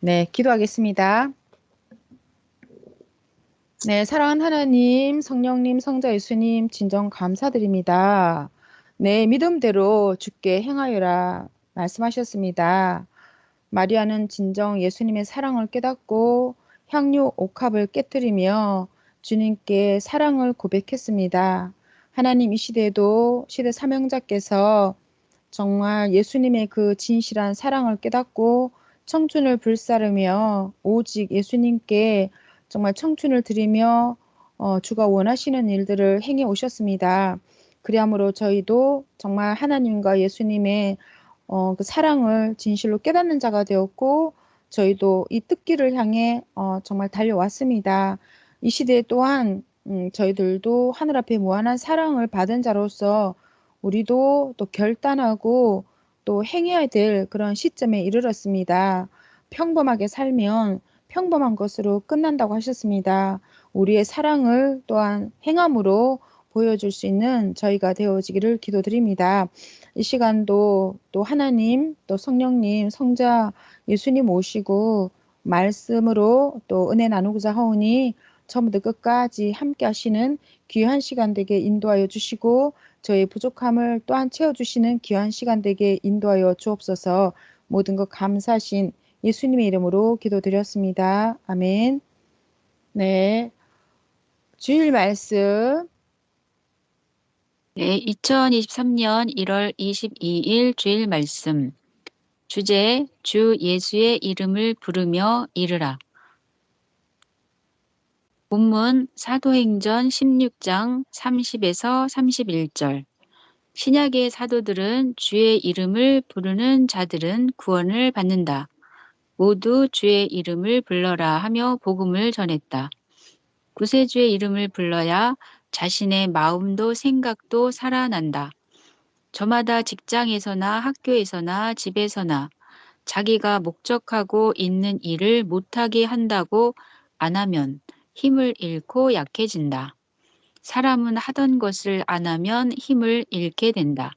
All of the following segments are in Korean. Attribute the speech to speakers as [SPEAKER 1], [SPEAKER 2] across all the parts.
[SPEAKER 1] 네, 기도하겠습니다. 네, 사랑하는 하나님, 성령님, 성자 예수님, 진정 감사드립니다. 네, 믿음대로 주께 행하여라 말씀하셨습니다. 마리아는 진정 예수님의 사랑을 깨닫고 향유 옥합을 깨뜨리며 주님께 사랑을 고백했습니다. 하나님 이 시대에도 시대 사명자께서 정말 예수님의 그 진실한 사랑을 깨닫고 청춘을 불사르며 오직 예수님께 정말 청춘을 드리며 주가 원하시는 일들을 행해 오셨습니다. 그리함으로 저희도 정말 하나님과 예수님의 그 사랑을 진실로 깨닫는 자가 되었고 저희도 이 뜻길을 향해 정말 달려왔습니다. 이 시대에 또한 저희들도 하늘 앞에 무한한 사랑을 받은 자로서 우리도 또 결단하고 또 행해야 될 그런 시점에 이르렀습니다. 평범하게 살면 평범한 것으로 끝난다고 하셨습니다. 우리의 사랑을 또한 행함으로 보여줄 수 있는 저희가 되어지기를 기도드립니다. 이 시간도 또 하나님, 또 성령님, 성자 예수님 오시고 말씀으로 또 은혜 나누고자 하오니 처음부터 끝까지 함께 하시는 귀한 시간 되게 인도하여 주시고 저의 부족함을 또한 채워주시는 귀한 시간 되게 인도하여 주옵소서. 모든 것 감사하신 예수님의 이름으로 기도드렸습니다. 아멘. 네, 주일 말씀.
[SPEAKER 2] 네, 2023년 1월 22일 주일 말씀. 주제, 주 예수의 이름을 부르며 이르라. 본문 사도행전 16장 30에서 31절. 신약의 사도들은 주의 이름을 부르는 자들은 구원을 받는다. 모두 주의 이름을 불러라 하며 복음을 전했다. 구세주의 이름을 불러야 자신의 마음도 생각도 살아난다. 저마다 직장에서나 학교에서나 집에서나 자기가 목적하고 있는 일을 못하게 한다고 안 하면 힘을 잃고 약해진다. 사람은 하던 것을 안 하면 힘을 잃게 된다.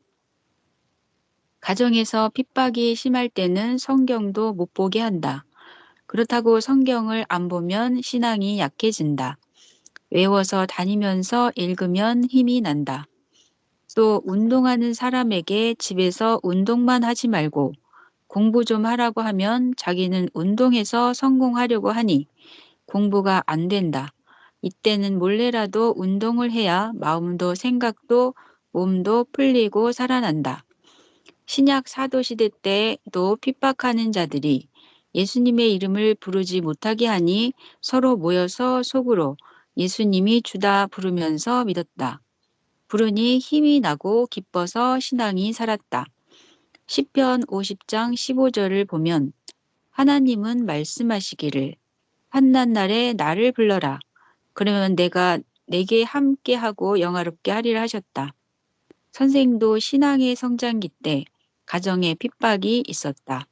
[SPEAKER 2] 가정에서 핍박이 심할 때는 성경도 못 보게 한다. 그렇다고 성경을 안 보면 신앙이 약해진다. 외워서 다니면서 읽으면 힘이 난다. 또 운동하는 사람에게 집에서 운동만 하지 말고 공부 좀 하라고 하면 자기는 운동해서 성공하려고 하니 공부가 안 된다. 이때는 몰래라도 운동을 해야 마음도 생각도 몸도 풀리고 살아난다. 신약 사도시대 때도 핍박하는 자들이 예수님의 이름을 부르지 못하게 하니 서로 모여서 속으로 예수님이 주다 부르면서 믿었다. 부르니 힘이 나고 기뻐서 신앙이 살았다. 시편 50장 15절을 보면 하나님은 말씀하시기를 환난날에 나를 불러라. 그러면 내가 내게 함께하고 영화롭게 하리라 하셨다. 선생도 신앙의 성장기 때 가정에 핍박이 있었다.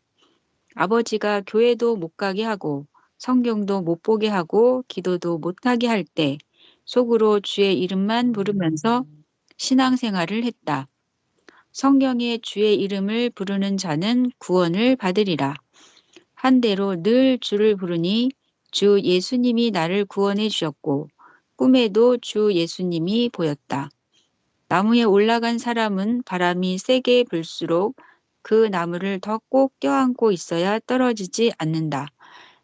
[SPEAKER 2] 아버지가 교회도 못 가게 하고 성경도 못 보게 하고 기도도 못하게 할 때 속으로 주의 이름만 부르면서 신앙생활을 했다. 성경에 주의 이름을 부르는 자는 구원을 받으리라. 한대로 늘 주를 부르니 주 예수님이 나를 구원해 주셨고 꿈에도 주 예수님이 보였다. 나무에 올라간 사람은 바람이 세게 불수록 그 나무를 더 꼭 껴안고 있어야 떨어지지 않는다.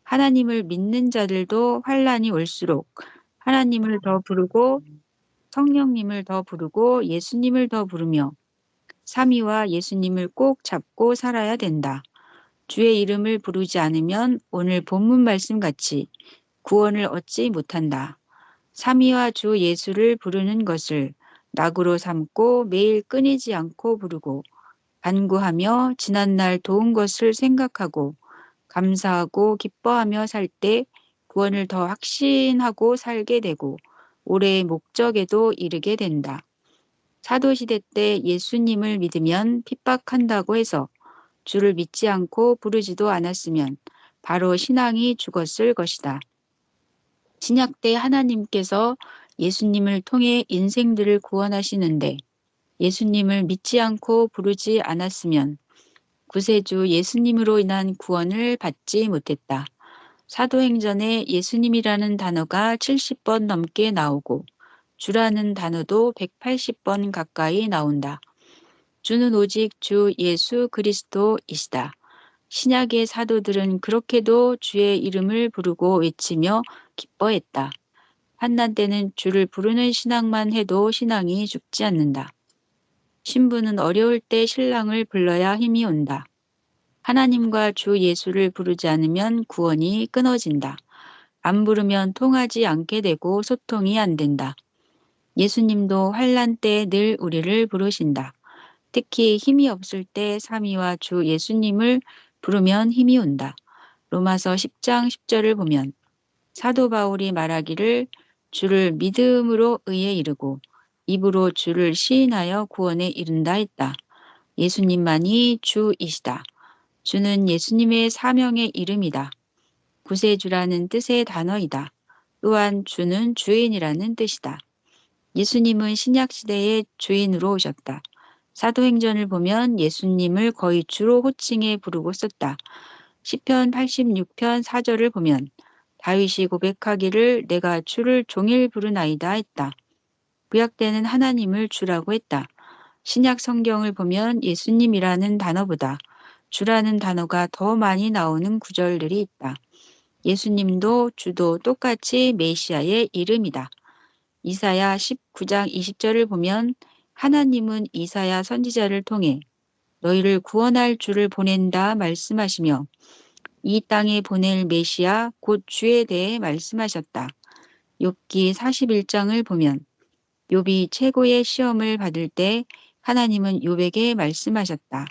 [SPEAKER 2] 하나님을 믿는 자들도 환란이 올수록 하나님을 더 부르고 성령님을 더 부르고 예수님을 더 부르며 삼위와 예수님을 꼭 잡고 살아야 된다. 주의 이름을 부르지 않으면 오늘 본문 말씀 같이 구원을 얻지 못한다. 삼위와 주 예수를 부르는 것을 낙으로 삼고 매일 끊이지 않고 부르고 간구하며 지난날 도운 것을 생각하고 감사하고 기뻐하며 살 때 구원을 더 확신하고 살게 되고 올해의 목적에도 이르게 된다. 사도시대 때 예수님을 믿으면 핍박한다고 해서 주를 믿지 않고 부르지도 않았으면 바로 신앙이 죽었을 것이다. 신약 때 하나님께서 예수님을 통해 인생들을 구원하시는데 예수님을 믿지 않고 부르지 않았으면 구세주 예수님으로 인한 구원을 받지 못했다. 사도행전에 예수님이라는 단어가 70번 넘게 나오고 주라는 단어도 180번 가까이 나온다. 주는 오직 주 예수 그리스도이시다. 신약의 사도들은 그렇게도 주의 이름을 부르고 외치며 기뻐했다. 환난 때는 주를 부르는 신앙만 해도 신앙이 죽지 않는다. 신부는 어려울 때 신랑을 불러야 힘이 온다. 하나님과 주 예수를 부르지 않으면 구원이 끊어진다. 안 부르면 통하지 않게 되고 소통이 안 된다. 예수님도 환난 때 늘 우리를 부르신다. 특히 힘이 없을 때 삼위와 주 예수님을 부르면 힘이 온다. 로마서 10장 10절을 보면 사도 바울이 말하기를 주를 믿음으로 의에 이르고 입으로 주를 시인하여 구원에 이른다 했다. 예수님만이 주이시다. 주는 예수님의 사명의 이름이다. 구세주라는 뜻의 단어이다. 또한 주는 주인이라는 뜻이다. 예수님은 신약시대의 주인으로 오셨다. 사도행전을 보면 예수님을 거의 주로 호칭해 부르고 썼다. 시편 86편 4절을 보면 다윗이 고백하기를 내가 주를 종일 부르나이다 했다. 구약 때는 하나님을 주라고 했다. 신약 성경을 보면 예수님이라는 단어보다 주라는 단어가 더 많이 나오는 구절들이 있다. 예수님도 주도 똑같이 메시아의 이름이다. 이사야 19장 20절을 보면 하나님은 이사야 선지자를 통해 너희를 구원할 주를 보낸다 말씀하시며 이 땅에 보낼 메시아 곧 주에 대해 말씀하셨다. 욥기 41장을 보면 욥이 최고의 시험을 받을 때 하나님은 욥에게 말씀하셨다.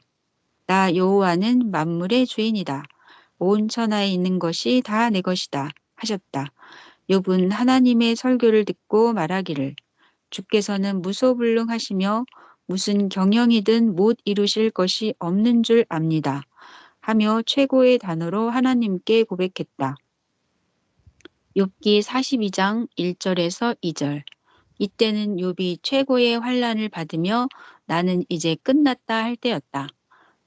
[SPEAKER 2] 나 여호와는 만물의 주인이다. 온 천하에 있는 것이 다 내 것이다 하셨다. 욥은 하나님의 설교를 듣고 말하기를 주께서는 무소불능하시며 무슨 경영이든 못 이루실 것이 없는 줄 압니다. 하며 최고의 단어로 하나님께 고백했다. 욥기 42장 1절에서 2절. 이때는 욥이 최고의 환난을 받으며 나는 이제 끝났다 할 때였다.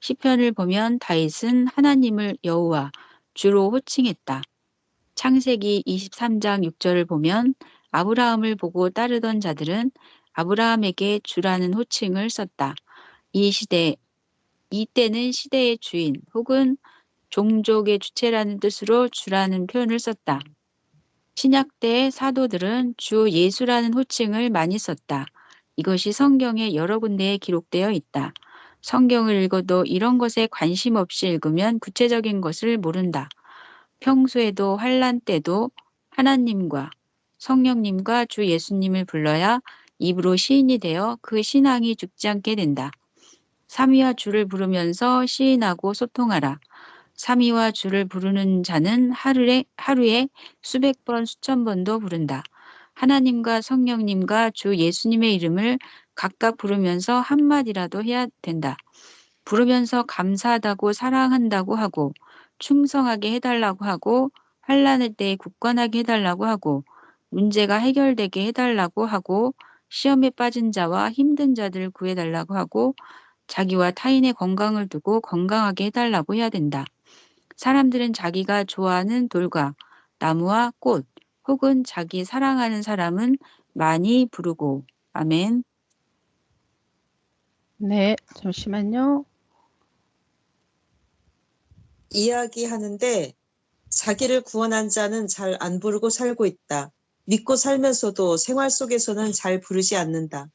[SPEAKER 2] 시편을 보면 다윗은 하나님을 여호와 주로 호칭했다. 창세기 23장 6절을 보면 아브라함을 보고 따르던 자들은 아브라함에게 주라는 호칭을 썼다. 이때는 시대의 주인 혹은 종족의 주체라는 뜻으로 주라는 표현을 썼다. 신약 때의 사도들은 주 예수라는 호칭을 많이 썼다. 이것이 성경에 여러 군데에 기록되어 있다. 성경을 읽어도 이런 것에 관심 없이 읽으면 구체적인 것을 모른다. 평소에도 환난 때도 하나님과 성령님과 주 예수님을 불러야 입으로 시인이 되어 그 신앙이 죽지 않게 된다. 삼위와 주를 부르면서 시인하고 소통하라. 삼위와 주를 부르는 자는 하루에 수백 번, 수천 번도 부른다. 하나님과 성령님과 주 예수님의 이름을 각각 부르면서 한마디라도 해야 된다. 부르면서 감사하다고 사랑한다고 하고 충성하게 해달라고 하고 환난의 때에 굳건하게 해달라고 하고 문제가 해결되게 해달라고 하고 시험에 빠진 자와 힘든 자들을 구해달라고 하고 자기와 타인의 건강을 두고 건강하게 해달라고 해야 된다. 사람들은 자기가 좋아하는 돌과 나무와 꽃 혹은 자기 사랑하는 사람은 많이 부르고 아멘.
[SPEAKER 1] 네, 잠시만요.
[SPEAKER 3] 이야기하는데 자기를 구원한 자는 잘 안 부르고 살고 있다. 믿고 살면서도 생활 속에서는 잘 부르지 않는다.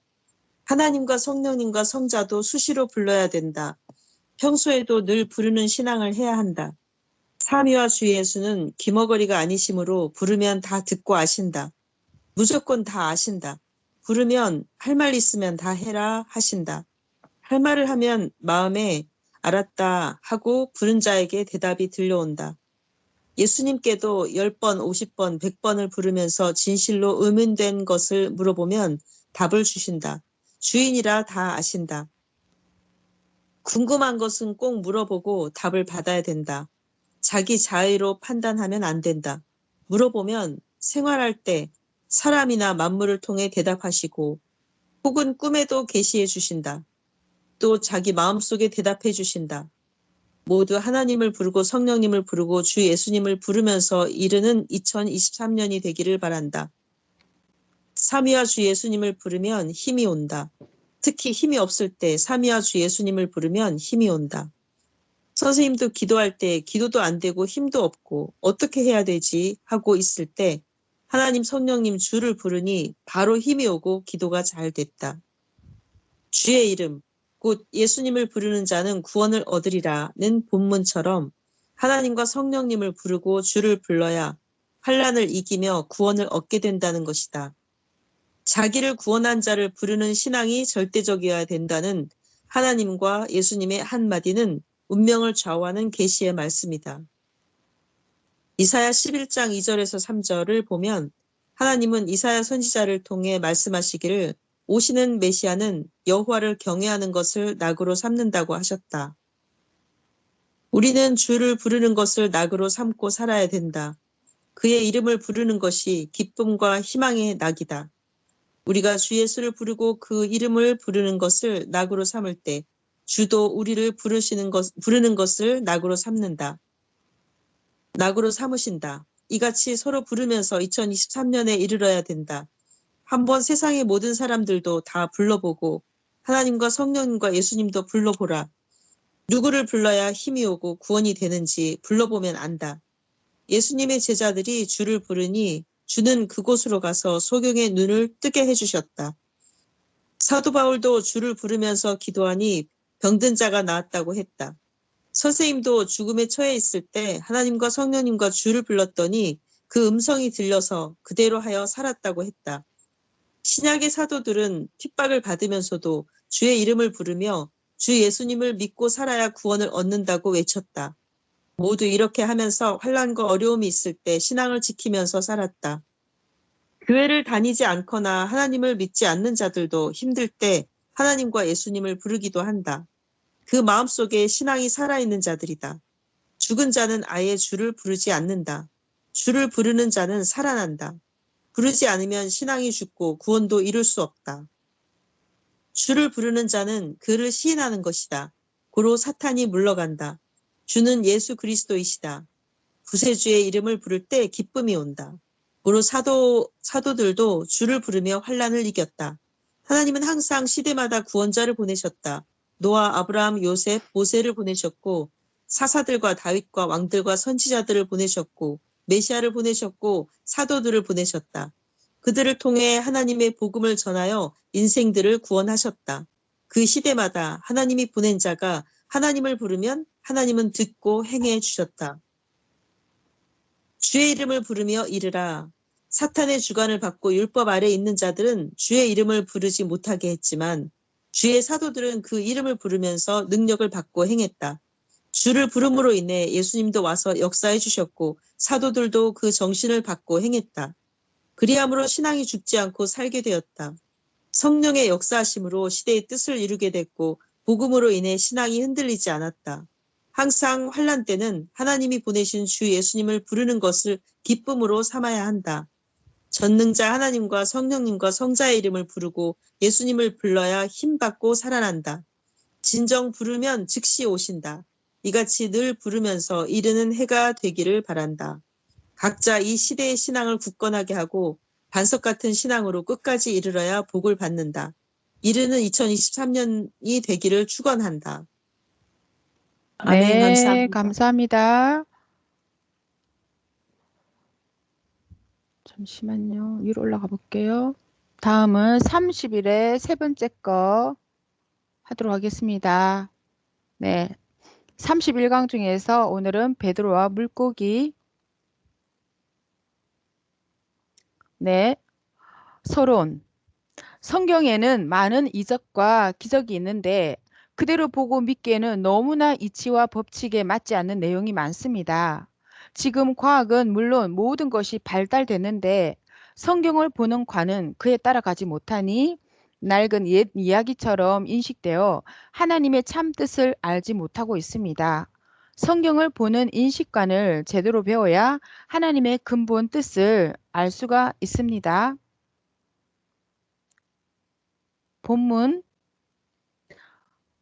[SPEAKER 3] 하나님과 성령님과 성자도 수시로 불러야 된다. 평소에도 늘 부르는 신앙을 해야 한다. 삼위와 주 예수는 기머거리가 아니시므로 부르면 다 듣고 아신다. 무조건 다 아신다. 부르면 할 말 있으면 다 해라 하신다. 할 말을 하면 마음에 알았다 하고 부른 자에게 대답이 들려온다. 예수님께도 10번, 50번, 100번을 부르면서 진실로 의문된 것을 물어보면 답을 주신다. 주인이라 다 아신다. 궁금한 것은 꼭 물어보고 답을 받아야 된다. 자기 자의로 판단하면 안 된다. 물어보면 생활할 때 사람이나 만물을 통해 대답하시고 혹은 꿈에도 계시해 주신다. 또 자기 마음속에 대답해 주신다. 모두 하나님을 부르고 성령님을 부르고 주 예수님을 부르면서 이르는 2023년이 되기를 바란다. 삼위와 주 예수님을 부르면 힘이 온다. 특히 힘이 없을 때 삼위와 주 예수님을 부르면 힘이 온다. 선생님도 기도할 때 기도도 안 되고 힘도 없고 어떻게 해야 되지 하고 있을 때 하나님 성령님 주를 부르니 바로 힘이 오고 기도가 잘 됐다. 주의 이름, 곧 예수님을 부르는 자는 구원을 얻으리라는 본문처럼 하나님과 성령님을 부르고 주를 불러야 환난을 이기며 구원을 얻게 된다는 것이다. 자기를 구원한 자를 부르는 신앙이 절대적이어야 된다는 하나님과 예수님의 한마디는 운명을 좌우하는 계시의 말씀이다. 이사야 11장 2절에서 3절을 보면 하나님은 이사야 선지자를 통해 말씀하시기를 오시는 메시아는 여호와를 경외하는 것을 낙으로 삼는다고 하셨다. 우리는 주를 부르는 것을 낙으로 삼고 살아야 된다. 그의 이름을 부르는 것이 기쁨과 희망의 낙이다. 우리가 주 예수를 부르고 그 이름을 부르는 것을 낙으로 삼을 때 주도 우리를 부르는 것을 낙으로 삼는다. 낙으로 삼으신다. 이같이 서로 부르면서 2023년에 이르러야 된다. 한번 세상의 모든 사람들도 다 불러보고 하나님과 성령님과 예수님도 불러보라. 누구를 불러야 힘이 오고 구원이 되는지 불러보면 안다. 예수님의 제자들이 주를 부르니 주는 그곳으로 가서 소경의 눈을 뜨게 해주셨다. 사도 바울도 주를 부르면서 기도하니 병든 자가 나았다고 했다. 선생님도 죽음에 처해 있을 때 하나님과 성령님과 주를 불렀더니 그 음성이 들려서 그대로 하여 살았다고 했다. 신약의 사도들은 핍박을 받으면서도 주의 이름을 부르며 주 예수님을 믿고 살아야 구원을 얻는다고 외쳤다. 모두 이렇게 하면서 환난과 어려움이 있을 때 신앙을 지키면서 살았다. 교회를 다니지 않거나 하나님을 믿지 않는 자들도 힘들 때 하나님과 예수님을 부르기도 한다. 그 마음속에 신앙이 살아있는 자들이다. 죽은 자는 아예 주를 부르지 않는다. 주를 부르는 자는 살아난다. 부르지 않으면 신앙이 죽고 구원도 이룰 수 없다. 주를 부르는 자는 그를 시인하는 것이다. 고로 사탄이 물러간다. 주는 예수 그리스도이시다. 구세주의 이름을 부를 때 기쁨이 온다. 고로 사도들도 주를 부르며 환난을 이겼다. 하나님은 항상 시대마다 구원자를 보내셨다. 노아, 아브라함, 요셉, 모세를 보내셨고 사사들과 다윗과 왕들과 선지자들을 보내셨고 메시아를 보내셨고 사도들을 보내셨다. 그들을 통해 하나님의 복음을 전하여 인생들을 구원하셨다. 그 시대마다 하나님이 보낸 자가 하나님을 부르면 하나님은 듣고 행해 주셨다. 주의 이름을 부르며 이르라. 사탄의 주관을 받고 율법 아래 있는 자들은 주의 이름을 부르지 못하게 했지만 주의 사도들은 그 이름을 부르면서 능력을 받고 행했다. 주를 부름으로 인해 예수님도 와서 역사해 주셨고 사도들도 그 정신을 받고 행했다. 그리함으로 신앙이 죽지 않고 살게 되었다. 성령의 역사하심으로 시대의 뜻을 이루게 됐고 복음으로 인해 신앙이 흔들리지 않았다. 항상 환난 때는 하나님이 보내신 주 예수님을 부르는 것을 기쁨으로 삼아야 한다. 전능자 하나님과 성령님과 성자의 이름을 부르고 예수님을 불러야 힘받고 살아난다. 진정 부르면 즉시 오신다. 이같이 늘 부르면서 이르는 해가 되기를 바란다. 각자 이 시대의 신앙을 굳건하게 하고 반석 같은 신앙으로 끝까지 이르러야 복을 받는다. 이르는 2023년이 되기를 축원한다. 아멘.
[SPEAKER 1] 네,
[SPEAKER 3] 감사합니다.
[SPEAKER 1] 감사합니다. 잠시만요. 위로 올라가 볼게요. 다음은 30일의 세 번째 거 하도록 하겠습니다. 네, 31강 중에서 오늘은 베드로와 물고기. 네, 서론. 성경에는 많은 이적과 기적이 있는데 그대로 보고 믿기에는 너무나 이치와 법칙에 맞지 않는 내용이 많습니다. 지금 과학은 물론 모든 것이 발달됐는데 성경을 보는 관은 그에 따라가지 못하니 낡은 옛 이야기처럼 인식되어 하나님의 참 뜻을 알지 못하고 있습니다. 성경을 보는 인식관을 제대로 배워야 하나님의 근본 뜻을 알 수가 있습니다. 본문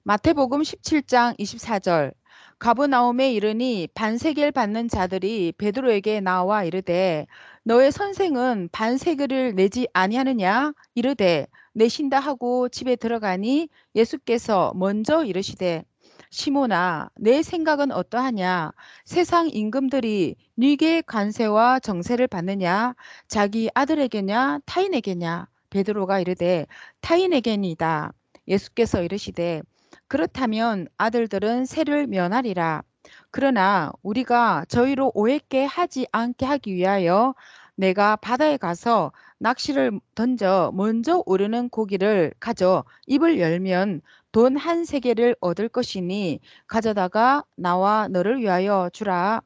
[SPEAKER 1] 마태복음 17장 24절 가버나움에 이르니 반세겔 받는 자들이 베드로에게 나와 이르되 너의 선생은 반세겔을 내지 아니하느냐 이르되 내신다 하고 집에 들어가니 예수께서 먼저 이르시되 시몬아 내 생각은 어떠하냐 세상 임금들이 네게 관세와 정세를 받느냐 자기 아들에게냐 타인에게냐 베드로가 이르되 타인에게니이다. 예수께서 이르시되 그렇다면 아들들은 세를 면하리라. 그러나 우리가 저희로 오해케 하지 않게 하기 위하여 내가 바다에 가서 낚시를 던져 먼저 오르는 고기를 가져 입을 열면 돈 한 세겔을 얻을 것이니 가져다가 나와 너를 위하여 주라.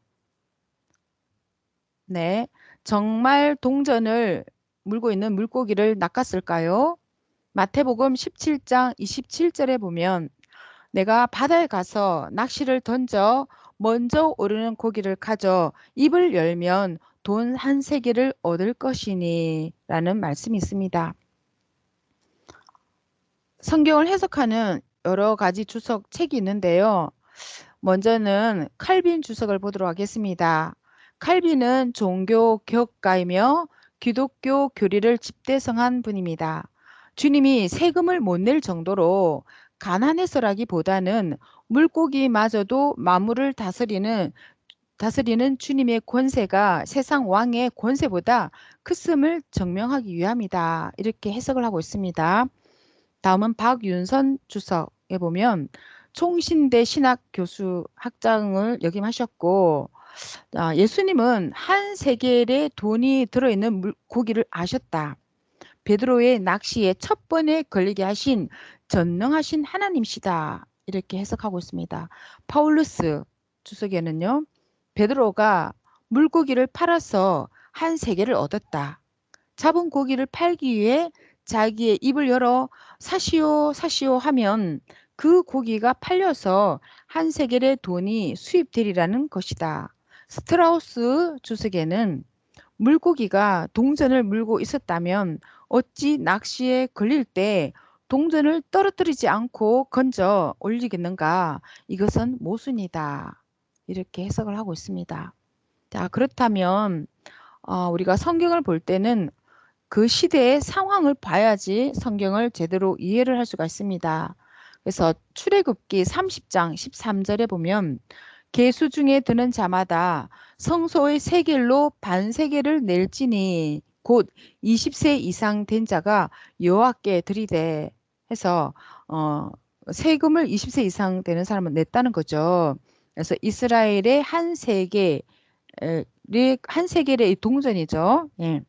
[SPEAKER 1] 네, 정말 동전을 물고 있는 물고기를 낚았을까요? 마태복음 17장 27절에 보면 내가 바다에 가서 낚시를 던져 먼저 오르는 고기를 가져 입을 열면 돈 한 세겔을 얻을 것이니 라는 말씀이 있습니다. 성경을 해석하는 여러 가지 주석 책이 있는데요. 먼저는 칼빈 주석을 보도록 하겠습니다. 칼빈은 종교 개혁가이며 기독교 교리를 집대성한 분입니다. 주님이 세금을 못 낼 정도로 가난해서라기보다는 물고기마저도 만물을 다스리는 주님의 권세가 세상 왕의 권세보다 크음을 증명하기 위함이다. 이렇게 해석을 하고 있습니다. 다음은 박윤선 주석에 보면 총신대 신학 교수 학장을 역임하셨고 예수님은 한 세겔의 돈이 들어있는 물고기를 아셨다. 베드로의 낚시에 첫 번에 걸리게 하신 전능하신 하나님이시다. 이렇게 해석하고 있습니다. 파울루스 주석에는요. 베드로가 물고기를 팔아서 한 세겔을 얻었다. 잡은 고기를 팔기 위해 자기의 입을 열어 사시오 사시오 하면 그 고기가 팔려서 한 세겔의 돈이 수입되리라는 것이다. 스트라우스 주석에는 물고기가 동전을 물고 있었다면 어찌 낚시에 걸릴 때 동전을 떨어뜨리지 않고 건져 올리겠는가? 이것은 모순이다. 이렇게 해석을 하고 있습니다. 자, 그렇다면 우리가 성경을 볼 때는 그 시대의 상황을 봐야지 성경을 제대로 이해를 할 수가 있습니다. 그래서 출애굽기 30장 13절에 보면 계수 중에 드는 자마다 성소의 세겔로 반세겔을 낼지니 곧 20세 이상 된 자가 여호와께 드리되 해서 세금을 20세 이상 되는 사람은 냈다는 거죠. 그래서 이스라엘의 한 세겔의 동전이죠. 예.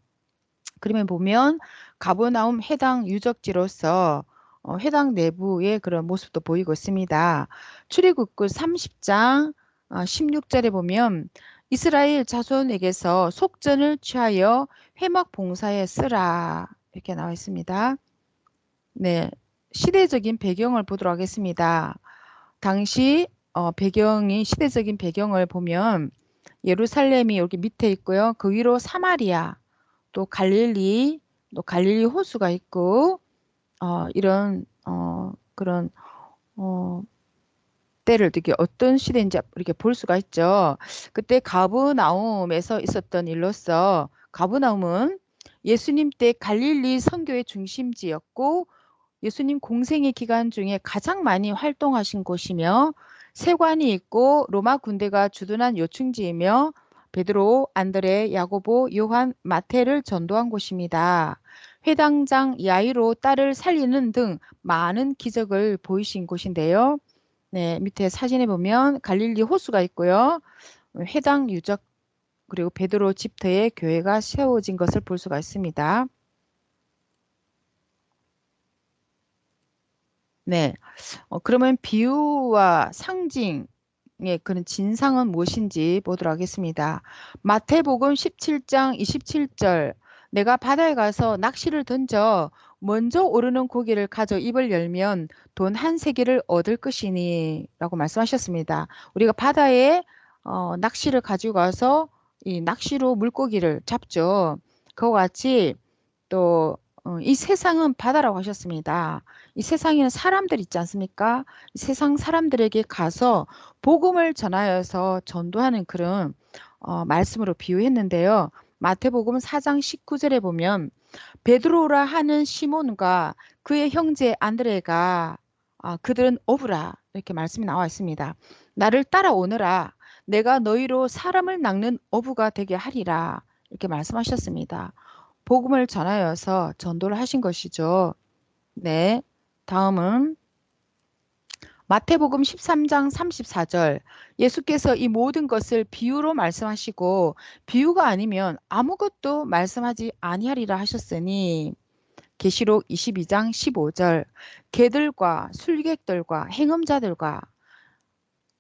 [SPEAKER 1] 그러면 보면 가버나움 해당 유적지로서 해당 내부의 그런 모습도 보이고 있습니다. 출애굽기 30장 16절에 보면 이스라엘 자손에게서 속전을 취하여 회막 봉사에 쓰라 이렇게 나와 있습니다. 네, 시대적인 배경을 보도록 하겠습니다. 당시 시대적인 배경을 보면 예루살렘이 여기 밑에 있고요. 그 위로 사마리아, 또 갈릴리 호수가 있고 이런 그런 때를 이렇게 어떤 시대인지 이렇게 볼 수가 있죠. 그때 가브나움에서 있었던 일로서 가브나움은 예수님 때 갈릴리 선교의 중심지였고 예수님 공생의 기간 중에 가장 많이 활동하신 곳이며 세관이 있고 로마 군대가 주둔한 요충지이며 베드로, 안드레, 야고보, 요한, 마태를 전도한 곳입니다. 회당장 야이로 딸을 살리는 등 많은 기적을 보이신 곳인데요. 네, 밑에 사진에 보면 갈릴리 호수가 있고요. 회당 유적 그리고 베드로 집터에 교회가 세워진 것을 볼 수가 있습니다. 네, 그러면 비유와 상징의 그런 진상은 무엇인지 보도록 하겠습니다. 마태복음 17장 27절 내가 바다에 가서 낚시를 던져 먼저 오르는 고기를 가져 입을 열면 돈 한 세겔을 얻을 것이니 라고 말씀하셨습니다. 우리가 바다에 낚시를 가지고 가서 이 낚시로 물고기를 잡죠. 그와 같이 또 이 세상은 바다라고 하셨습니다. 이 세상에는 사람들 있지 않습니까? 이 세상 사람들에게 가서 복음을 전하여서 전도하는 그런 말씀으로 비유했는데요. 마태복음 4장 19절에 보면 베드로라 하는 시몬과 그의 형제 안드레가 그들은 어부라 이렇게 말씀이 나와 있습니다. 나를 따라오너라. 내가 너희로 사람을 낚는 어부가 되게 하리라 이렇게 말씀하셨습니다. 복음을 전하여서 전도를 하신 것이죠. 네, 다음은 마태복음 13장 34절. 예수께서 이 모든 것을 비유로 말씀하시고 비유가 아니면 아무것도 말씀하지 아니하리라 하셨으니 계시록 22장 15절. 개들과 술객들과 행음자들과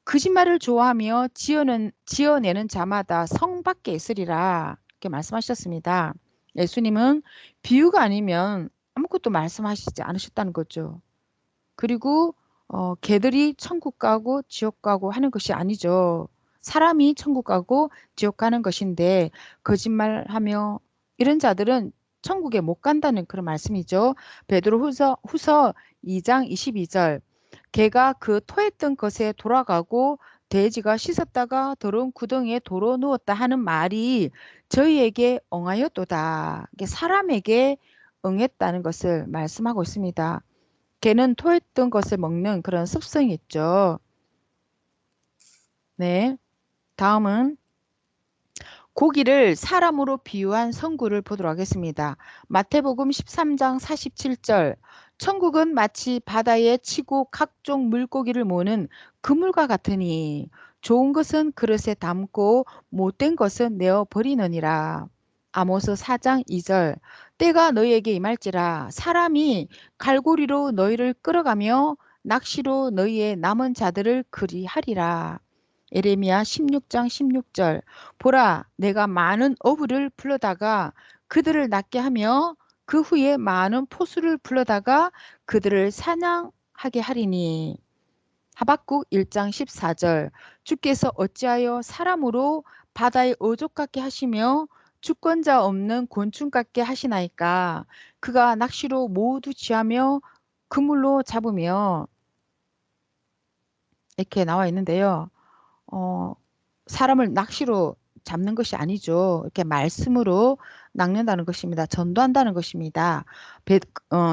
[SPEAKER 1] 거짓말을 좋아하며 지어내는 자마다 성 밖에 있으리라 이렇게 말씀하셨습니다. 예수님은 비유가 아니면 아무것도 말씀하시지 않으셨다는 거죠. 그리고 개들이 천국 가고 지옥 가고 하는 것이 아니죠. 사람이 천국 가고 지옥 가는 것인데 거짓말하며 이런 자들은 천국에 못 간다는 그런 말씀이죠. 베드로후서 2장 22절. 개가 그 토했던 것에 돌아가고 돼지가 씻었다가 더러운 구덩이에 도로 누웠다 하는 말이 저희에게 응하였도다. 이게 사람에게 응했다는 것을 말씀하고 있습니다. 개는 토했던 것을 먹는 그런 습성이 있죠. 네. 다음은 고기를 사람으로 비유한 성구를 보도록 하겠습니다. 마태복음 13장 47절. 천국은 마치 바다에 치고 각종 물고기를 모으는 그물과 같으니 좋은 것은 그릇에 담고 못된 것은 내어 버리느니라. 아모스 4장 2절. 때가 너희에게 임할지라 사람이 갈고리로 너희를 끌어가며 낚시로 너희의 남은 자들을 그리하리라. 에레미야 16장 16절. 보라, 내가 많은 어부를 불러다가 그들을 낫게 하며 그 후에 많은 포수를 불러다가 그들을 사냥하게 하리니. 하박국 1장 14절. 주께서 어찌하여 사람으로 바다의 어족 같게 하시며 주권자 없는 곤충 같게 하시나이까. 그가 낚시로 모두 취하며 그물로 잡으며 이렇게 나와 있는데요. 어, 사람을 낚시로 잡는 것이 아니죠. 이렇게 말씀으로 낚는다는 것입니다. 전도한다는 것입니다.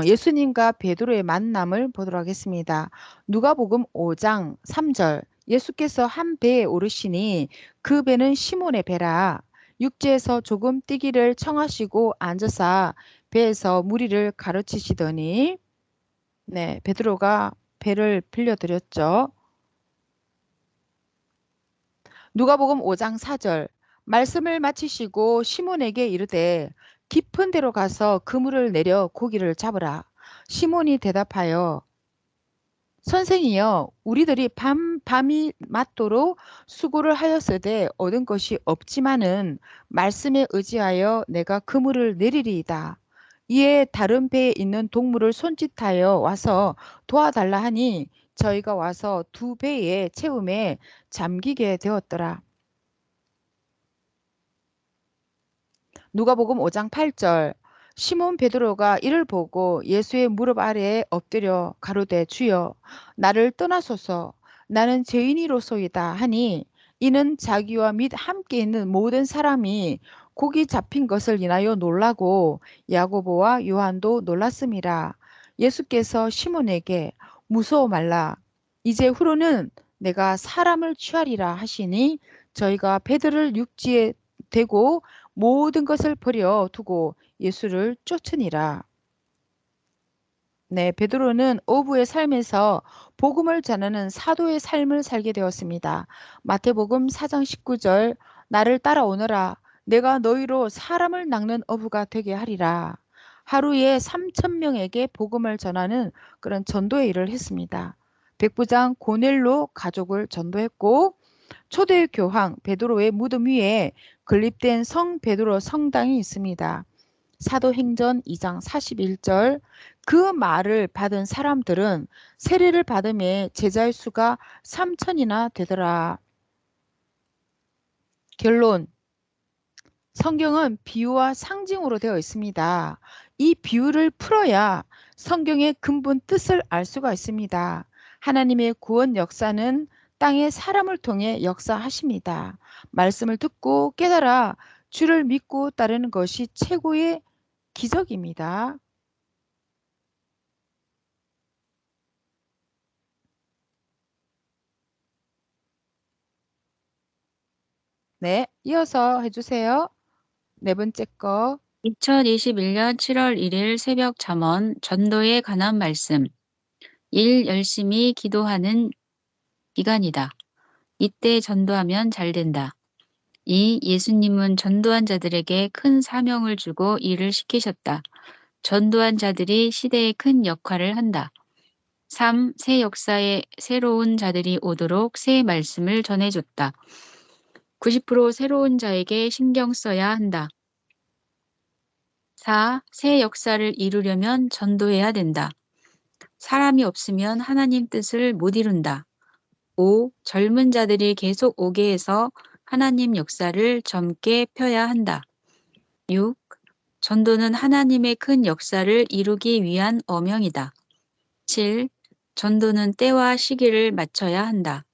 [SPEAKER 1] 예수님과 베드로의 만남을 보도록 하겠습니다. 누가복음 5장 3절. 예수께서 한 배에 오르시니 그 배는 시몬의 배라. 육지에서 조금 뛰기를 청하시고 앉으사 배에서 무리를 가르치시더니 네, 베드로가 배를 빌려드렸죠. 누가복음 5장 4절. 말씀을 마치시고 시몬에게 이르되 깊은 데로 가서 그물을 내려 고기를 잡으라. 시몬이 대답하여 선생이여 우리들이 밤이 맞도록 수고를 하였으되 얻은 것이 없지만은 말씀에 의지하여 내가 그물을 내리리이다. 이에 다른 배에 있는 동물을 손짓하여 와서 도와달라 하니 저희가 와서 두 배의 채움에 잠기게 되었더라. 누가복음 5장 8절. 시몬 베드로가 이를 보고 예수의 무릎 아래에 엎드려 가로되 주여 나를 떠나소서 나는 죄인이로소이다 하니 이는 자기와 및 함께 있는 모든 사람이 고기 잡힌 것을 인하여 놀라고 야고보와 요한도 놀랐음이라. 예수께서 시몬에게 무서워 말라 이제 후로는 내가 사람을 취하리라 하시니 저희가 배들을 육지에 대고 모든 것을 버려 두고 예수를 쫓으니라. 네, 베드로는 어부의 삶에서 복음을 전하는 사도의 삶을 살게 되었습니다. 마태복음 4장 19절 나를 따라오너라 내가 너희로 사람을 낚는 어부가 되게 하리라. 하루에 3,000명에게 복음을 전하는 그런 전도의 일을 했습니다. 백부장 고넬로 가족을 전도했고 초대 교황 베드로의 무덤 위에 건립된 성 베드로 성당이 있습니다. 사도행전 2장 41절 그 말을 받은 사람들은 세례를 받음에 제자의 수가 3,000이나 되더라. 결론 성경은 비유와 상징으로 되어 있습니다. 이 비유를 풀어야 성경의 근본 뜻을 알 수가 있습니다. 하나님의 구원 역사는 땅의 사람을 통해 역사하십니다. 말씀을 듣고 깨달아 주를 믿고 따르는 것이 최고의 기적입니다. 네, 이어서 해주세요. 네 번째 거.
[SPEAKER 2] 2021년 7월 1일 새벽 잠언 전도에 관한 말씀. 일 열심히 기도하는 기간이다. 이때 전도하면 잘 된다. 예수님은 전도한 자들에게 큰 사명을 주고 일을 시키셨다. 전도한 자들이 시대에 큰 역할을 한다. 3. 새 역사에 새로운 자들이 오도록 새 말씀을 전해줬다. 90% 새로운 자에게 신경 써야 한다. 4. 새 역사를 이루려면 전도해야 된다. 사람이 없으면 하나님 뜻을 못 이룬다. 5. 젊은 자들이 계속 오게 해서 하나님 역사를 젊게 펴야 한다. 6. 전도는 하나님의 큰 역사를 이루기 위한 어명이다. 7. 전도는 때와 시기를 맞춰야 한다.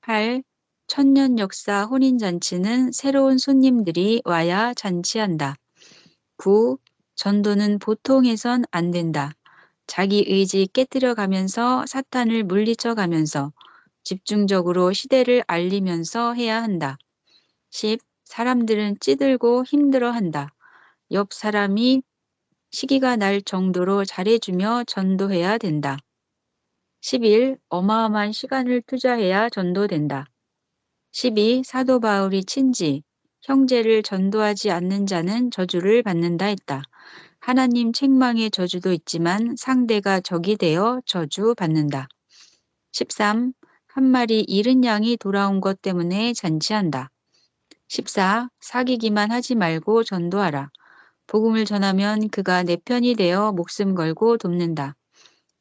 [SPEAKER 2] 8. 천년 역사 혼인잔치는 새로운 손님들이 와야 잔치한다. 9. 전도는 보통 해선 안 된다. 자기 의지 깨뜨려 가면서 사탄을 물리쳐 가면서 집중적으로 시대를 알리면서 해야 한다. 10. 사람들은 찌들고 힘들어 한다. 옆 사람이 시기가 날 정도로 잘해주며 전도해야 된다. 11. 어마어마한 시간을 투자해야 전도된다. 12. 사도 바울이 친지 형제를 전도하지 않는 자는 저주를 받는다 했다. 하나님 책망의 저주도 있지만 상대가 적이 되어 저주받는다. 13. 한 마리 잃은 양이 돌아온 것 때문에 잔치한다. 14. 사귀기만 하지 말고 전도하라. 복음을 전하면 그가 내 편이 되어 목숨 걸고 돕는다.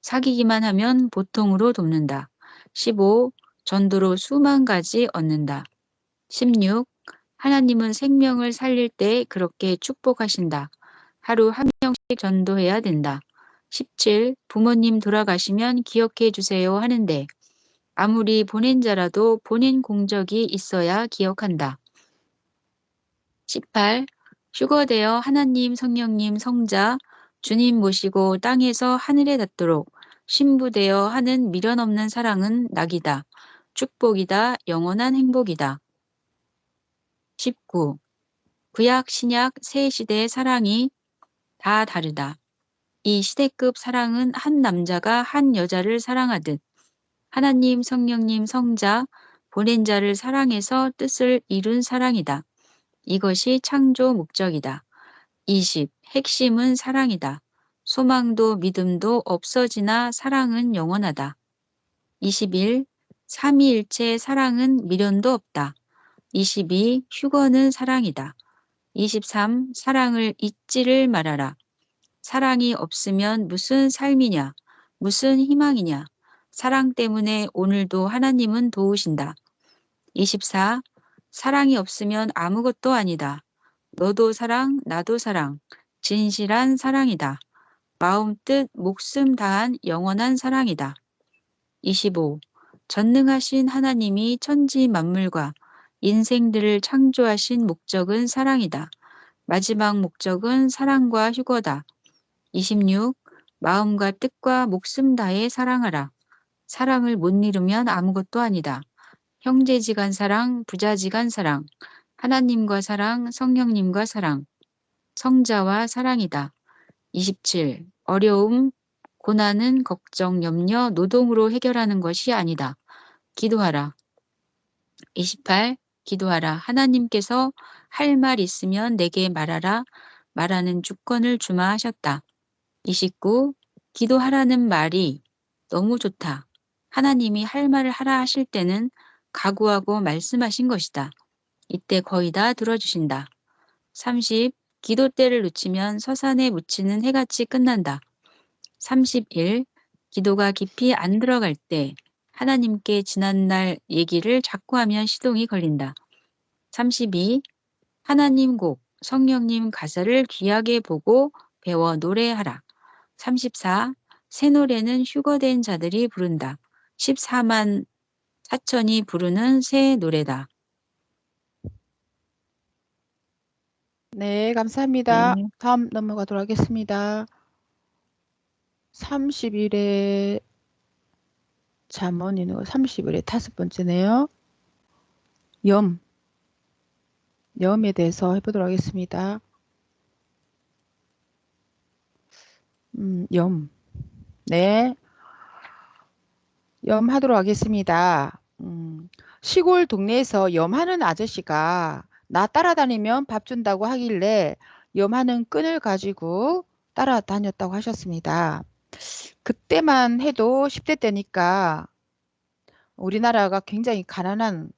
[SPEAKER 2] 사귀기만 하면 보통으로 돕는다. 15. 전도로 수만 가지 얻는다. 16. 하나님은 생명을 살릴 때 그렇게 축복하신다. 하루 한 명씩 전도해야 된다. 17. 부모님 돌아가시면 기억해 주세요 하는데 아무리 보낸 자라도 보낸 공적이 있어야 기억한다. 18. 휴거되어 하나님, 성령님, 성자, 주님 모시고 땅에서 하늘에 닿도록 신부되어 하는 미련 없는 사랑은 낙이다. 축복이다. 영원한 행복이다. 19. 구약, 신약, 새 시대의 사랑이 다 다르다. 이 시대급 사랑은 한 남자가 한 여자를 사랑하듯 하나님, 성령님, 성자, 보낸 자를 사랑해서 뜻을 이룬 사랑이다. 이것이 창조 목적이다. 20. 핵심은 사랑이다. 소망도 믿음도 없어지나 사랑은 영원하다. 21. 삼위일체 사랑은 미련도 없다. 22. 휴거는 사랑이다. 23. 사랑을 잊지를 말아라. 사랑이 없으면 무슨 삶이냐, 무슨 희망이냐. 사랑 때문에 오늘도 하나님은 도우신다. 24. 사랑이 없으면 아무것도 아니다. 너도 사랑, 나도 사랑. 진실한 사랑이다. 마음 뜻, 목숨 다한 영원한 사랑이다. 25. 전능하신 하나님이 천지 만물과 인생들을 창조하신 목적은 사랑이다. 마지막 목적은 사랑과 휴거다. 26. 마음과 뜻과 목숨 다해 사랑하라. 사랑을 못 이루면 아무것도 아니다. 형제지간 사랑, 부자지간 사랑, 하나님과 사랑, 성령님과 사랑, 성자와 사랑이다. 27. 어려움, 고난은 걱정, 염려, 노동으로 해결하는 것이 아니다. 기도하라. 28. 기도하라. 하나님께서 할 말 있으면 내게 말하라. 말하는 주권을 주마 하셨다. 29. 기도하라는 말이 너무 좋다. 하나님이 할 말을 하라 하실 때는 각오하고 말씀하신 것이다. 이때 거의 다 들어주신다. 30. 기도 때를 놓치면 서산에 묻히는 해같이 끝난다. 31. 기도가 깊이 안 들어갈 때 하나님께 지난날 얘기를 자꾸 하면 시동이 걸린다. 32. 하나님 곡, 성령님 가사를 귀하게 보고 배워 노래하라. 34. 새 노래는 휴거된 자들이 부른다. 14만 4천이 부르는 새 노래다.
[SPEAKER 1] 네, 감사합니다.
[SPEAKER 2] 네.
[SPEAKER 1] 다음 넘어가도록 하겠습니다. 30일에 잠언이네요. 30일에 다섯 번째네요. 염에 대해서 해보도록 하겠습니다. 염. 네, 염하도록 하겠습니다. 시골 동네에서 염하는 아저씨가 나 따라다니면 밥 준다고 하길래 염하는 끈을 가지고 따라다녔다고 하셨습니다. 그때만 해도 10대 때니까 우리나라가 굉장히 가난한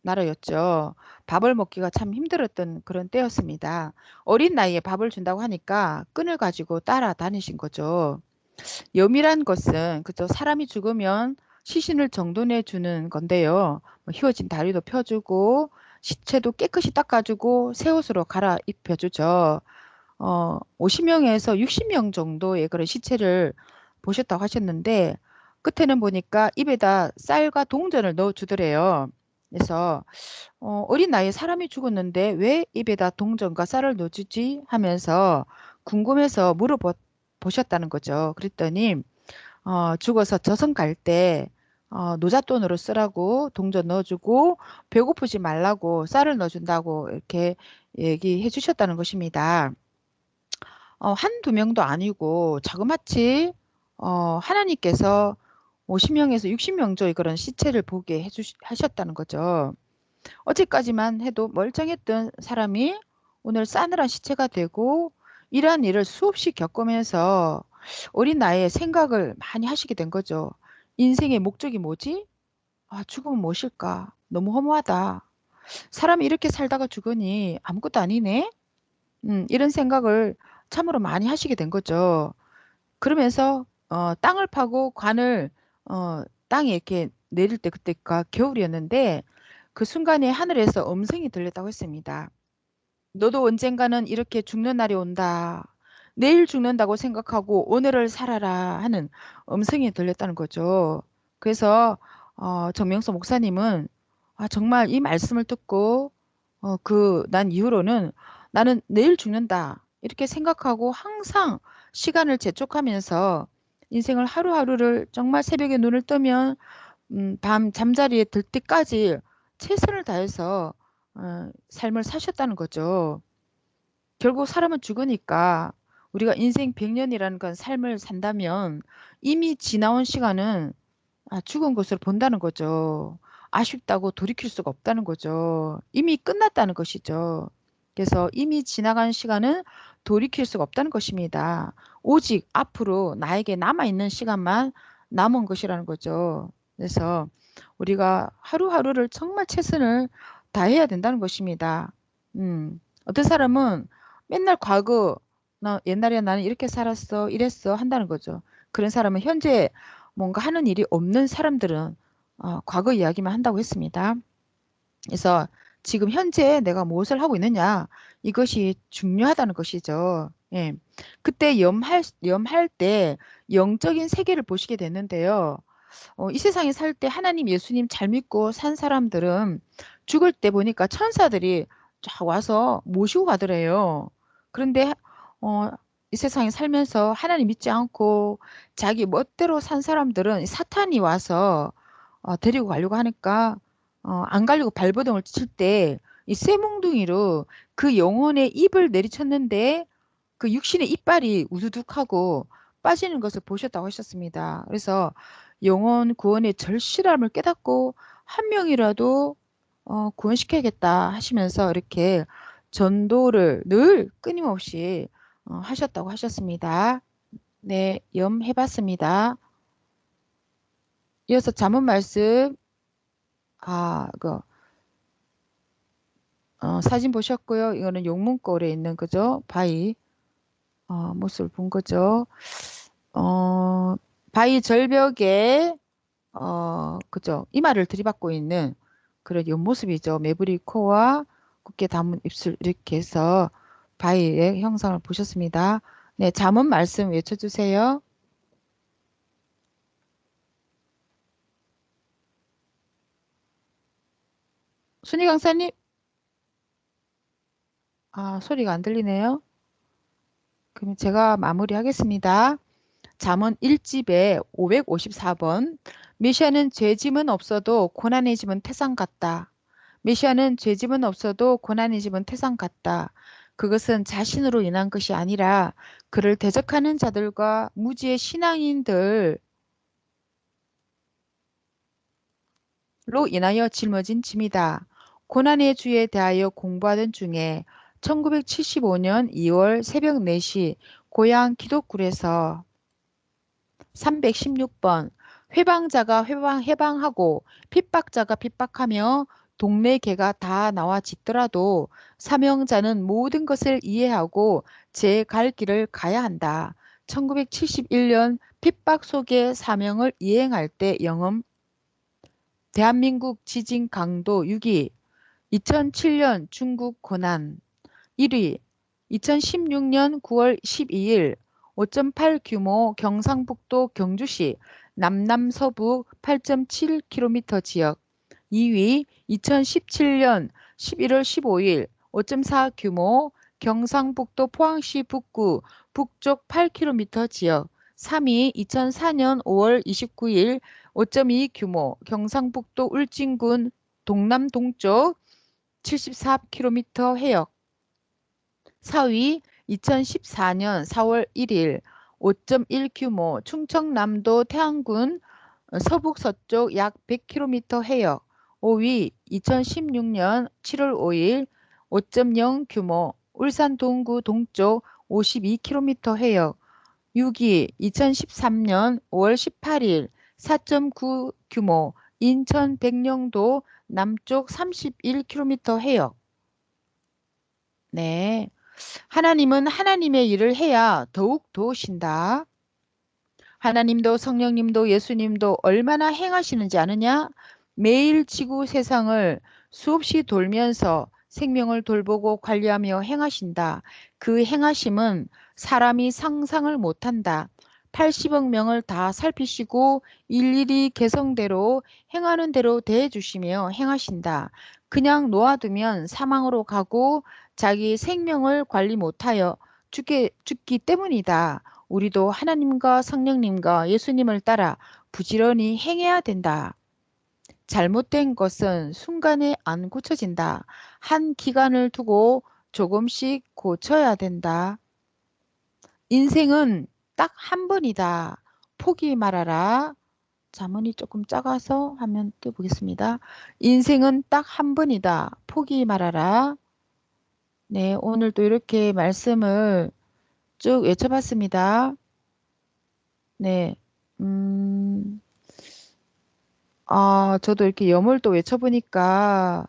[SPEAKER 1] 나라였죠. 밥을 먹기가 참 힘들었던 그런 때였습니다. 어린 나이에 밥을 준다고 하니까 끈을 가지고 따라다니신 거죠. 염이란 것은 그저 사람이 죽으면 시신을 정돈해 주는 건데요. 뭐 휘어진 다리도 펴주고 시체도 깨끗이 닦아주고 새 옷으로 갈아입혀주죠. 50명에서 60명 정도의 그런 시체를 보셨다고 하셨는데 끝에는 보니까 입에다 쌀과 동전을 넣어주더래요. 그래서 어린 나이에 사람이 죽었는데 왜 입에다 동전과 쌀을 넣어주지 하면서 궁금해서 물어보셨다는 거죠. 그랬더니 죽어서 저승 갈 때 노잣돈으로 쓰라고 동전 넣어주고 배고프지 말라고 쌀을 넣어준다고 이렇게 얘기해 주셨다는 것입니다. 한두 명도 아니고 자그마치 하나님께서 50명에서 60명 정도의 그런 시체를 보게 하셨다는 거죠. 어제까지만 해도 멀쩡했던 사람이 오늘 싸늘한 시체가 되고 이러한 일을 수없이 겪으면서 어린 나이에 생각을 많이 하시게 된 거죠. 인생의 목적이 뭐지? 죽으면 무엇일까? 너무 허무하다. 사람이 이렇게 살다가 죽으니 아무것도 아니네? 이런 생각을 참으로 많이 하시게 된 거죠. 그러면서 땅을 파고 관을 땅에 이렇게 내릴 때 그때가 겨울이었는데 그 순간에 하늘에서 음성이 들렸다고 했습니다. 너도 언젠가는 이렇게 죽는 날이 온다. 내일 죽는다고 생각하고 오늘을 살아라 하는 음성이 들렸다는 거죠. 그래서 정명수 목사님은 정말 이 말씀을 듣고 난 이후로는 나는 내일 죽는다 이렇게 생각하고 항상 시간을 재촉하면서 인생을 하루하루를 정말 새벽에 눈을 뜨면 밤 잠자리에 들 때까지 최선을 다해서 삶을 사셨다는 거죠. 결국 사람은 죽으니까 우리가 인생 100년이라는 건 삶을 산다면 이미 지나온 시간은 죽은 것으로 본다는 거죠. 아쉽다고 돌이킬 수가 없다는 거죠. 이미 끝났다는 것이죠. 그래서 이미 지나간 시간은 돌이킬 수가 없다는 것입니다. 오직 앞으로 나에게 남아있는 시간만 남은 것이라는 거죠. 그래서 우리가 하루하루를 정말 최선을 다해야 된다는 것입니다. 어떤 사람은 맨날 과거, 옛날에 나는 이렇게 살았어, 이랬어 한다는 거죠. 그런 사람은 현재 뭔가 하는 일이 없는 사람들은 과거 이야기만 한다고 했습니다. 그래서 지금 현재 내가 무엇을 하고 있느냐 이것이 중요하다는 것이죠. 예. 그때 염할 때 영적인 세계를 보시게 됐는데요. 이 세상에 살 때 하나님 예수님 잘 믿고 산 사람들은 죽을 때 보니까 천사들이 쫙 와서 모시고 가더래요. 그런데 어, 이 세상에 살면서 하나님 믿지 않고 자기 멋대로 산 사람들은 사탄이 와서 데리고 가려고 하니까 안 가려고 발버둥을 칠 때 이 쇠몽둥이로 그 영혼의 입을 내리쳤는데 그 육신의 이빨이 우두둑하고 빠지는 것을 보셨다고 하셨습니다. 그래서 영혼 구원의 절실함을 깨닫고 한 명이라도 구원시켜야겠다 하시면서 이렇게 전도를 늘 끊임없이 하셨다고 하셨습니다. 네, 염해봤습니다. 이어서 잠언 말씀, 그 사진 보셨고요. 이거는 용문골에 있는 거죠. 바위 모습을 본 거죠. 바위 절벽에 그죠. 이마를 들이받고 있는 그런 옆모습이죠. 매부리 코와 곱게 담은 입술 이렇게 해서 바위의 형상을 보셨습니다. 네, 잠언 말씀 외쳐주세요. 순희 강사님, 소리가 안 들리네요. 그럼 제가 마무리하겠습니다. 잠언 1집에 554번. 메시아는 죄짐은 없어도 고난의 짐은 태산 같다. 메시아는 죄짐은 없어도 고난의 짐은 태산 같다. 그것은 자신으로 인한 것이 아니라 그를 대적하는 자들과 무지의 신앙인들로 인하여 짊어진 짐이다. 고난의 주에 대하여 공부하던 중에 1975년 2월 새벽 4시 고향 기독굴에서 316번 회방자가 해방하고 핍박자가 핍박하며 동네 개가 다 나와 짖더라도 사명자는 모든 것을 이해하고 제 갈 길을 가야 한다. 1971년 핍박 속의 사명을 이행할 때 영음 대한민국 지진 강도 6위 2007년 중국 고난 1위 2016년 9월 12일 5.8 규모 경상북도 경주시 남남서북 8.7km 지역 2위 2017년 11월 15일 5.4 규모 경상북도 포항시 북구 북쪽 8km 지역 3위 2004년 5월 29일 5.2 규모 경상북도 울진군 동남 동쪽 74km 해역 4위 2014년 4월 1일 5.1 규모 충청남도 태안군 서북서쪽 약 100km 해역 5위 2016년 7월 5일 5.0 규모 울산 동구 동쪽 52km 해역 6위 2013년 5월 18일 4.9 규모 인천 백령도 남쪽 31km 해역 네. 하나님은 하나님의 일을 해야 더욱 도우신다. 하나님도 성령님도 예수님도 얼마나 행하시는지 아느냐? 매일 지구 세상을 수없이 돌면서 생명을 돌보고 관리하며 행하신다. 그 행하심은 사람이 상상을 못한다. 80억 명을 다 살피시고 일일이 개성대로 행하는 대로 대해주시며 행하신다. 그냥 놓아두면 사망으로 가고 자기 생명을 관리 못하여 죽기 때문이다. 우리도 하나님과 성령님과 예수님을 따라 부지런히 행해야 된다. 잘못된 것은 순간에 안 고쳐진다. 한 기간을 두고 조금씩 고쳐야 된다. 인생은 딱 한 번이다. 포기 말아라. 자문이 조금 작아서 화면 띄워보겠습니다. 인생은 딱 한 번이다. 포기 말아라. 네, 오늘도 이렇게 말씀을 쭉 외쳐봤습니다. 네, 저도 이렇게 염을 또 외쳐보니까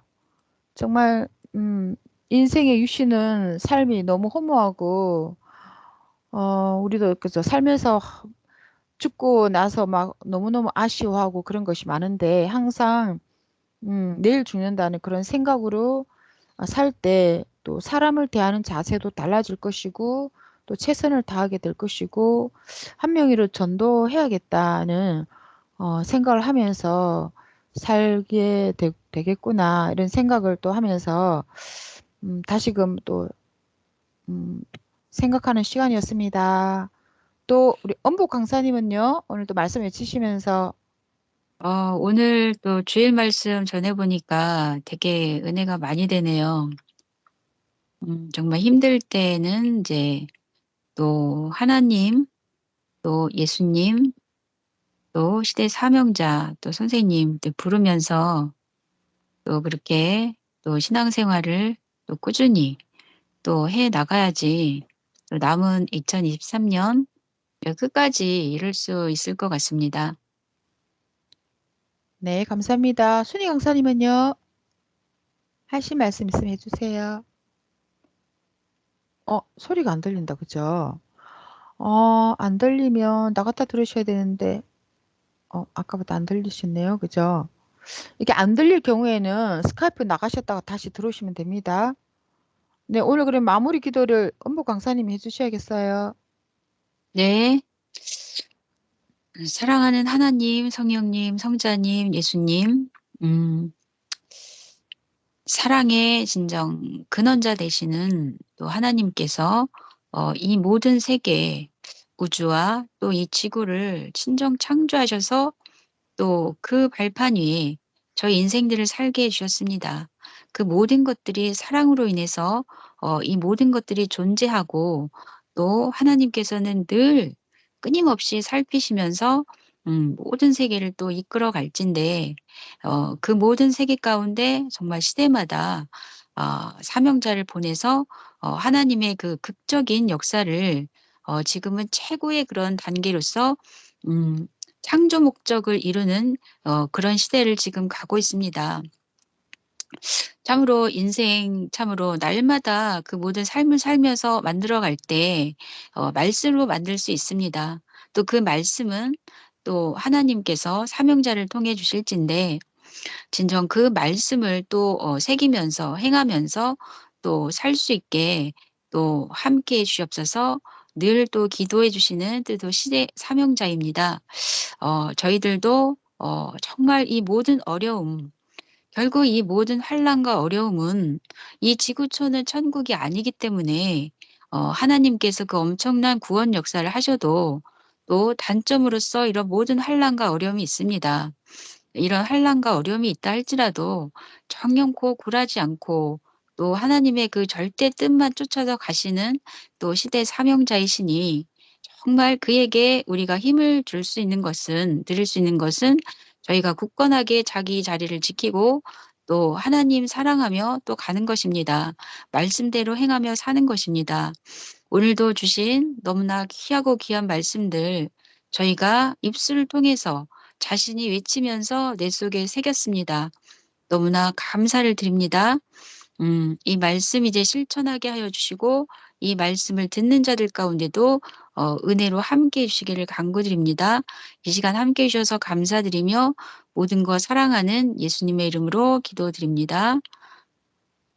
[SPEAKER 1] 정말, 인생의 유시는 삶이 너무 허무하고, 우리도 그죠. 살면서 죽고 나서 막 너무너무 아쉬워하고 그런 것이 많은데 항상, 내일 죽는다는 그런 생각으로 살 때 또 사람을 대하는 자세도 달라질 것이고, 또 최선을 다하게 될 것이고, 한 명이를 전도해야겠다는 생각을 하면서 살게 되겠구나 이런 생각을 또 하면서 다시금 또 생각하는 시간이었습니다. 또 우리 엄복 강사님은요 오늘도 말씀 해주시면서
[SPEAKER 2] 오늘 또 주일 말씀 전해보니까 되게 은혜가 많이 되네요. 정말 힘들 때는 이제 또 하나님, 또 예수님, 또 시대 사명자, 또 선생님 또 부르면서 또 그렇게 또 신앙생활을 또 꾸준히 또 해 나가야지 또 남은 2023년 끝까지 이룰 수 있을 것 같습니다.
[SPEAKER 1] 네 감사합니다. 순희 강사님은요 하실 말씀 있으면 해주세요. 소리가 안 들린다 그죠? 안 들리면 나갔다 들으셔야 되는데 아까부터 안 들리셨네요 그죠? 이게 안 들릴 경우에는 스카이프 나가셨다가 다시 들어오시면 됩니다. 네, 오늘 그럼 마무리 기도를 엄복 강사님이 해주셔야겠어요.
[SPEAKER 2] 네. 사랑하는 하나님, 성령님, 성자님, 예수님, 사랑의 진정 근원자 되시는 또 하나님께서 이 모든 세계, 우주와 또 이 지구를 친정 창조하셔서 또 그 발판 위에 저희 인생들을 살게 해 주셨습니다. 그 모든 것들이 사랑으로 인해서 이 모든 것들이 존재하고 또 하나님께서는 늘 끊임없이 살피시면서 모든 세계를 또 이끌어 갈진데 그 모든 세계 가운데 정말 시대마다 사명자를 보내서 하나님의 그 극적인 역사를 지금은 최고의 그런 단계로서 음 창조 목적을 이루는 그런 시대를 지금 가고 있습니다. 참으로 인생 참으로 날마다 그 모든 삶을 살면서 만들어 갈 때 말씀으로 만들 수 있습니다. 또 그 말씀은 또 하나님께서 사명자를 통해 주실진데 진정 그 말씀을 또 새기면서 행하면서 또 살 수 있게 또 함께해 주시옵소서. 늘 또 기도해 주시는 또 시대 사명자입니다. 저희들도 정말 이 모든 어려움, 결국 이 모든 환난과 어려움은 이 지구촌은 천국이 아니기 때문에 하나님께서 그 엄청난 구원 역사를 하셔도 또 단점으로서 이런 모든 환난과 어려움이 있습니다. 이런 환난과 어려움이 있다 할지라도 정령코 굴하지 않고 또 하나님의 그 절대 뜻만 쫓아서 가시는 또 시대 사명자이시니 정말 그에게 우리가 힘을 줄 수 있는 것은 드릴 수 있는 것은 저희가 굳건하게 자기 자리를 지키고 또 하나님 사랑하며 또 가는 것입니다. 말씀대로 행하며 사는 것입니다. 오늘도 주신 너무나 귀하고 귀한 말씀들 저희가 입술을 통해서 자신이 외치면서 내 속에 새겼습니다. 너무나 감사를 드립니다. 이 말씀 이제 실천하게 하여 주시고 이 말씀을 듣는 자들 가운데도 은혜로 함께해 주시기를 간구드립니다. 이 시간 함께해 주셔서 감사드리며 모든 것 사랑하는 예수님의 이름으로 기도드립니다.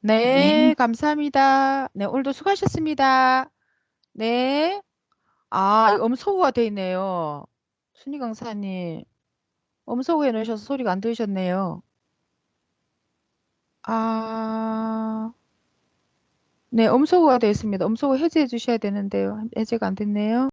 [SPEAKER 2] 네.
[SPEAKER 1] 네, 감사합니다. 네, 오늘도 수고하셨습니다. 네. 이거 음소거가 돼 있네요. 순희 강사님, 음소거 해놓으셔서 소리가 안 들으셨네요. 네, 음소거가 되어 있습니다. 음소거 해제해 주셔야 되는데요. 해제가 안 됐네요.